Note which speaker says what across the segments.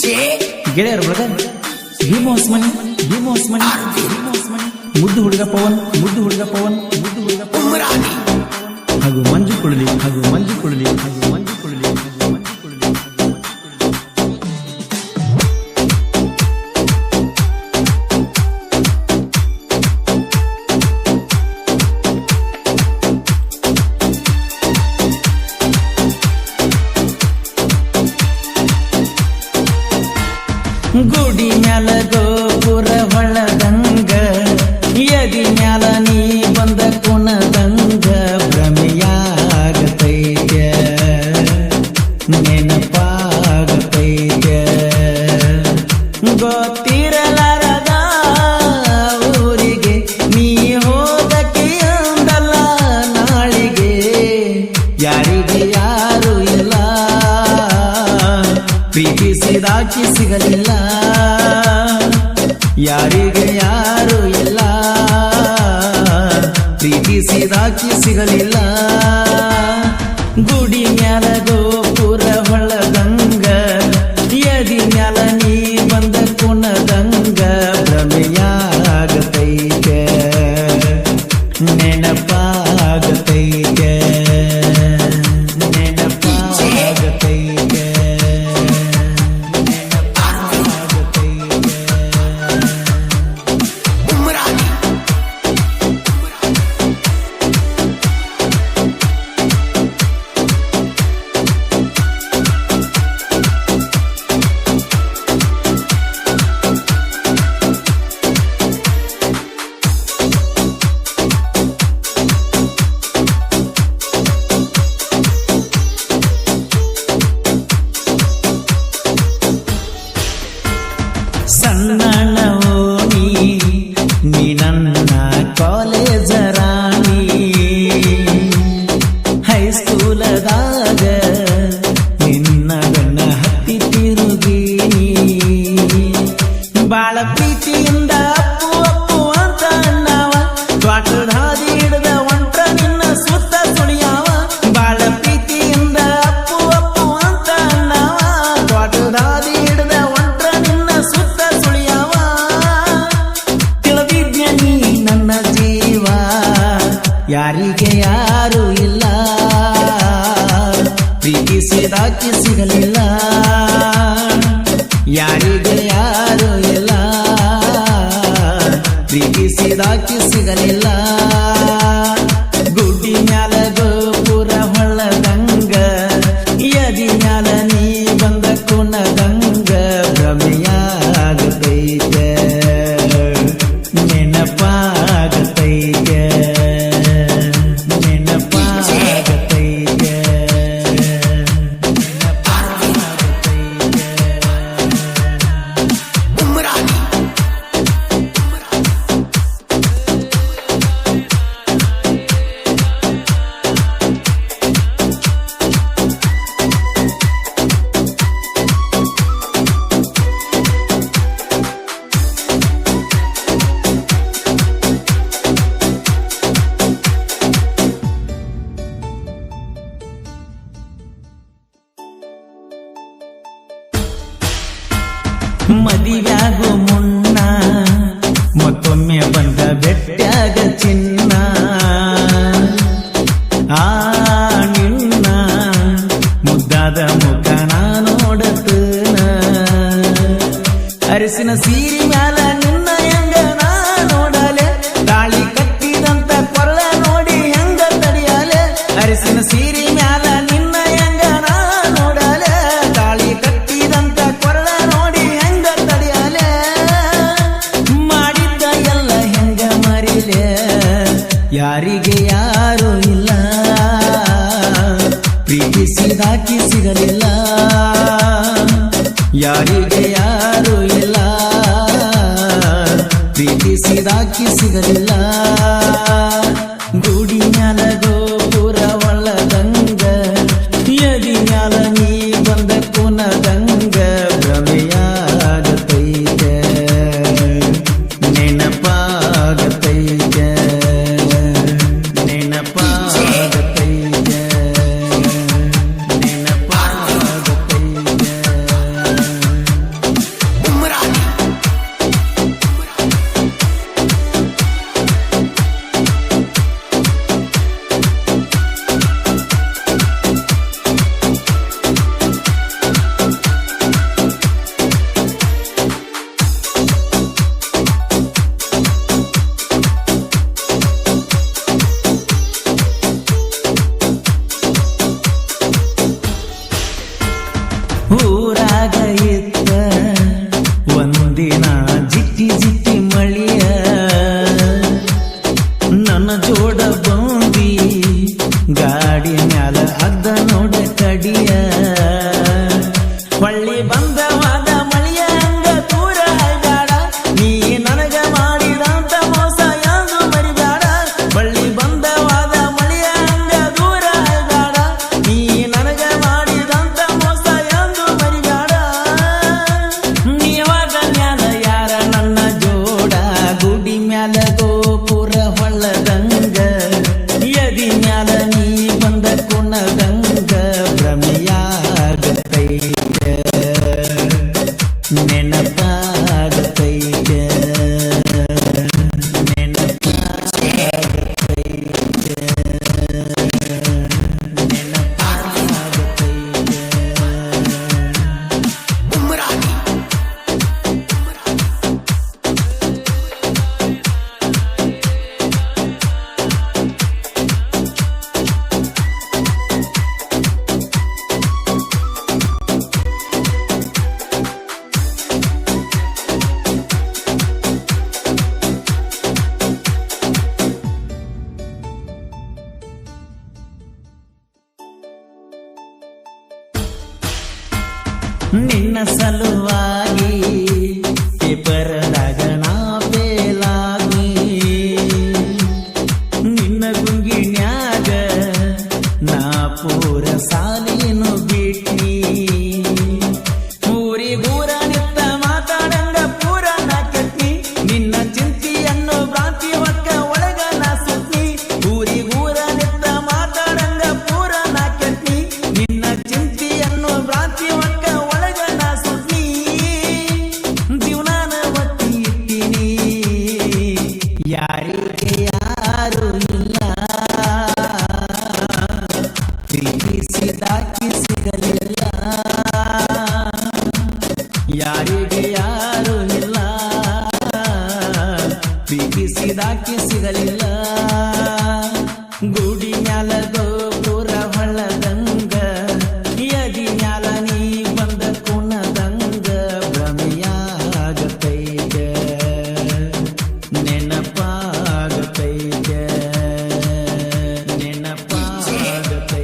Speaker 1: ಗೆಳೆಯರು ಬ್ರದರ್ ಭೀಮೋಸ್ ಮನಿ ಮುದ್ದು ಹುಡುಗ ಪವನ್ ಹಾಗೂ ಮಂಜು ಕುಳಲಿ ಗುಡಿ ಮ್ಯಾಲ ಗೋಪುರ ಹೊಳದಂಗ ಎದಿ ಮ್ಯಾಲ ನೀ ಬಂದ ಕುಣದಂಗ ಭ್ರಮೆಯಾಗತೈತ್ಯ ನೆನಪಾಗತೈತ್ಯ ಗೊತ್ತಿರಲಾರದ ಊರಿಗೆ ನೀ ಹೋದಕ್ಕೆ ಅಂದಲ್ಲ ನಾಳಿಗೆ ಯಾರಿಗೆ ಯಾರು ಇಲ್ಲ ಪ್ರೀತಿಸಿದಾಕಿ ಸಿಗಲಿಲ್ಲ ಯಾರಿಗೆ ಯಾರು ಇಲ್ಲ ಪ್ರೀತಿಸಿದಾಕಿ ಸಿಗಲಿಲ್ಲ ಗುಡಿ ಮ್ಯಾಲ ಗೋಪುರ ಹೊಳದಂಗ ಎದಿ ಮ್ಯಾಲ ನೀ ಬಂದ ಕುಣದಂಗ ಭ್ರಮೆಯಾಗತೈತೆ ನೆನಪಾಗತೈತೆ ಸಣ್ಣನೋ ನೀ ನನ್ನ ಕಾಲೇಜ ರಾಣಿ ಹೈಸ್ಕೂಲದಾಗ ನಿನ್ನ ಗಣ್ಣ ಹತ್ತಿ ತಿರುಗೀನಿ ಬಾಳ ಪ್ರೀತಿಯಿಂದ ಅಪ್ಪು ಅಂತ ಅಣ್ಣವ ತ್ವಾಟದ ಹಾದಿ ಹಿಡ್ದ ಒಂಟ್ರ ನಿನ್ನ ಸುತ್ತ ಸುಳಿಯಾವ ಬಾಳ ಪ್ರೀತಿಯಿಂದ ಅಪ್ಪು ಅಂತ ಅಣ್ಣವ ತ್ವಾಟದ ಹಾದಿ ಹಿಡ್ದ ಒಂಟ್ರ ನಿನ್ನ ಸುತ್ತ ಯಾರಿಗೆ ಯಾರು ಇಲ್ಲ ಪ್ರೀತಿಸಿದಾಕಿ ಸಿಗಲಿಲ್ಲ ಯಾರಿಗೆ ಯಾರು ಇಲ್ಲ ಪ್ರೀತಿಸಿದಾಕಿ ಸಿಗಲಿಲ್ಲ ಗುಡಿ ಮ್ಯಾಲ ಗೋಪುರ ಹೊಳದಂಗ ಎದಿ ಮ್ಯಾಲ ನೀ ಬಂದ ಕುಣದಂಗ ಭ್ರಮೆಯಾಗತೈತೆ ನೆನಪಾಗತೈತೆ ಮದಿವ್ಯಾಗೋ ಮುನ್ನ ಮತ್ತೊಮ್ಮೆ ಬಂದ ಬೆಟ್ಟ್ಯಾಗ ಚಿನ್ನ ಆ ನಿನ್ನ ಮುದ್ದಾದ ಮುಖ ನೋಡತನ ಅರಸಿನ ಸೀರಿ ಮ್ಯಾಲ ನಿನ್ನ ಹೆಂಗ ನಾ ನೋಡಲೆ ತಾಳಿ ಕಟ್ಟಿದಂತ ಕೊರಳ ನೋಡಿ ಹೆಂಗ ತಡಿಯಲೆ ಅರಸಿನ ಸೀರಿ ಮ್ಯಾಲ ನಿನ್ನ ಹೆಂಗ ನಾ ನೋಡಲೆ ತಾಳಿ ಕಟ್ಟಿದಂತ ಕೊರಳ ನೋಡಿ ಹೆಂಗ ತಡಿಯಲೆ ಮಾಡಿದ್ದ ಎಲ್ಲ ಹೆಂಗ ಮರಿಲೆ ಯಾರಿಗೆ ಯಾರು ಇಲ್ಲ ಪ್ರೀತಿಸಿದಾಕಿ ಸಿಗಲಿಲ್ಲ ಯಾರಿಗೆ ಯಾರು ಇಲ್ಲ ಪ್ರೀತಿಸಿದಾಕಿ ಸಿಗಲಿಲ್ಲ ಗುಡಿ ಮ್ಯಾಲ ಗೋಪುರ ಒಳದಂಗ ಎದಿ ಮ್ಯಾಲ ನೀ ಬಂದ ಕುಣದಂಗ ಭ್ರಮೆಯಾಗತೈತೆ ನೆನಪಾಗತೈತೆ ನೆನಪಾಗತೈತೆ ಊರಾಗ ಇತ್ತ ಒಂದಿನ ಜಿಟ್ಟಿ ಜಿಟ್ಟಿ ಮಳಿಯ ನನ್ನ ಜೋಡ ಬಂದಿ ಗಾಡಿ ಮ್ಯಾಲ ಅದ್ದ ನೋಡ ಕಡಿಯ ಹೊಳ್ಳಿ ಬಂದವಾದ ಮಳಿಯ ಹಂಗ ದೂರ ಬೇಡ ನೀ ನನಗ ಮಾಡಿದಂತ ಮೋಸ ಎಂದು ಮರಿಬೇಡ ಹೊಳ್ಳಿ ಬಂದವಾದ ಮಳಿಯ ಹಂಗ ದೂರ ಬೇಡ ನೀ ನನಗ ಮಾಡಿದಂತ ಮೋಸ ಎಂದು ಮರಿಬೇಡ ನೀವಾದ ಮ್ಯಾಲ ಯಾರ ನನ್ನ ಜೋಡ ಗುಡಿ ಮ್ಯಾಲ ಗೋಪುರ ಹೊಳ್ಳದಂಗ ಎದಿ ಮ್ಯಾಲ ನೀ ಬಂದ ಕುಣದಂಗ ಭ್ರಮೆಯಾಗತೈತೆ ನೆನಪಾಗತೈತೆ ನಿನ್ನ ಸಲುವಾಗಿ ಪೇಪರ್ದಾಗ ನಾ ಬೇಲಾಗಿ ನಿನ್ನ ಗುಂಗಿನ್ಯಾಗ ನಾ ಪೂರ ಸಾಲಿನು ಬಿಟ್ನಿ ಊರಿಗೂರ ನಿತ್ತ ಮಾತಾಡಂಗ ಪೂರ ನಾ ಕೆಟ್ನಿ ನಿನ್ನ ಚಿಂತಿಯನ್ನು ಭ್ರಾಂತಿ ಒಕ್ಕ ಒಳಗ ನಾ ಸುತ್ನಿ ಊರಿಗೂರ ನಿತ್ತ ಮಾತಾಡಂಗ ಪೂರ ನಾ ಕೆಟ್ನಿ ನಿನ್ನ ಚಿಂತಿಯನ್ನು ಭ್ರಾಂತಿ ಒಕ್ಕ ಯಾರಿಗೆ ಯಾರು ಇಲ್ಲ ಪ್ರೀತಿಸಿದಾಕಿ ಸಿಗಲಿಲ್ಲ ಯಾರಿಗೆ ಯಾರು ಇಲ್ಲ ಪ್ರೀತಿಸಿದಾಕಿ ಸಿಗಲಿಲ್ಲ ಗುಡಿ ಮ್ಯಾಲ ಗೋಪುರ ಹೊಳ್ಳದಂಗ ಎದಿ ಮ್ಯಾಲ ನೀ ಬಂದ ಕುಣದಂಗ ಭ್ರಮೆಯಾಗತೈತೆ ನೆನಪಾಗತೈತೆ ನೆನಪಾಗತೈತೆ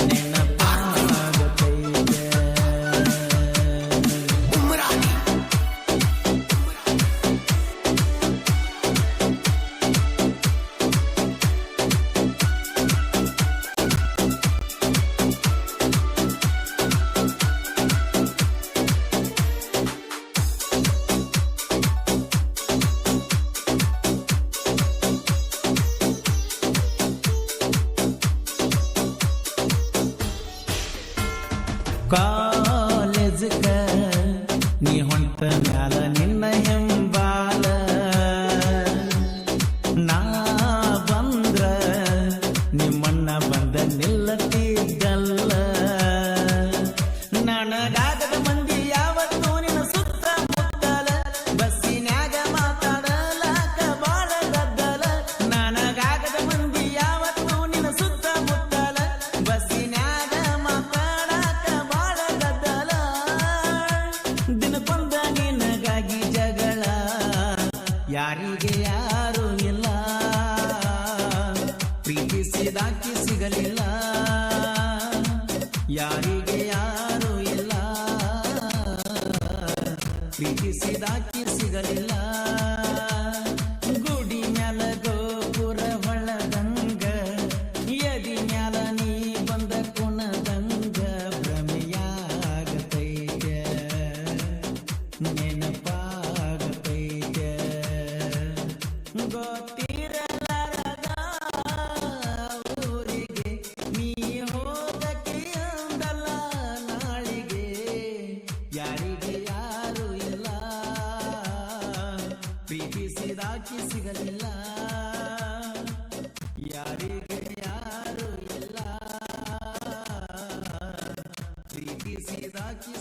Speaker 1: ನೆನಪಾಗತೈತೆ ಕಾಲೇಜಕ ನೀ ಹೊಂಟ ಮ್ಯಾಲ ನಿನ್ನ ಹೆಂಬಾಲ ನಾ ಬಂದ್ರ ನಿಮ್ಮಣ್ಣ ಬಂದ ನಿಲ್ಲತಿದ್ದಲ್ಲ ನನಗಾಗದ ಮಂದಿ ಯಾವತ್ತೂ ನಿನ್ನ ಸುತ್ತ ಮುತ್ತಲ ಬಸ್ಸಿನ್ಯಾಗ ಮಾತಾಡಲಾಕ ಬಾಳ ಗದ್ದಲ ನನಗಾಗದ ಮಂದಿ ಯಾವತ್ತೂ ನಿನ್ನ ಸುತ್ತ ಮುತ್ತಲ ಬಸ್ಸಿನ್ಯಾಗ ದಿನಕೊಂದ ನಿನಗಾಗಿ ಜಗಳ ಯಾರಿಗೆ ಯಾರು ಇಲ್ಲ ಪ್ರೀತಿಸಿದಾಕಿ ಸಿಗಲಿಲ್ಲ ಯಾರಿಗೆ ಯಾರು ಇಲ್ಲ ಪ್ರೀತಿಸಿದಾಕಿ ಸಿಗಲಿಲ್ಲ ಗುಡಿ ಮ್ಯಾಲ ಗೋಪುರ ಹೊಳ್ಳದಂಗ ಎದಿ ಮ್ಯಾಲ ನೀ ಬಂದ ಕುಣದಂಗ ಭ್ರಮೆಯಾಗತೈತೆ ನೆನಪಾಗತೈತೆ ಗೊತ್ತಿರಲಾರದ ಊರಿಗೆ ನೀ ಹೋಗಕ್ಕೆ ಅಂದಲ್ಲ ನಾಳಿಗೆ ಯಾರಿಗೆ ಯಾರು ಇಲ್ಲ ಪ್ರೀತಿಸಿದಾಕಿ ಸಿಗಲಿಲ್ಲ ಯಾರಿಗೆ ಯಾರು ಇಲ್ಲ ಪ್ರೀತಿಸಿದಾಕಿ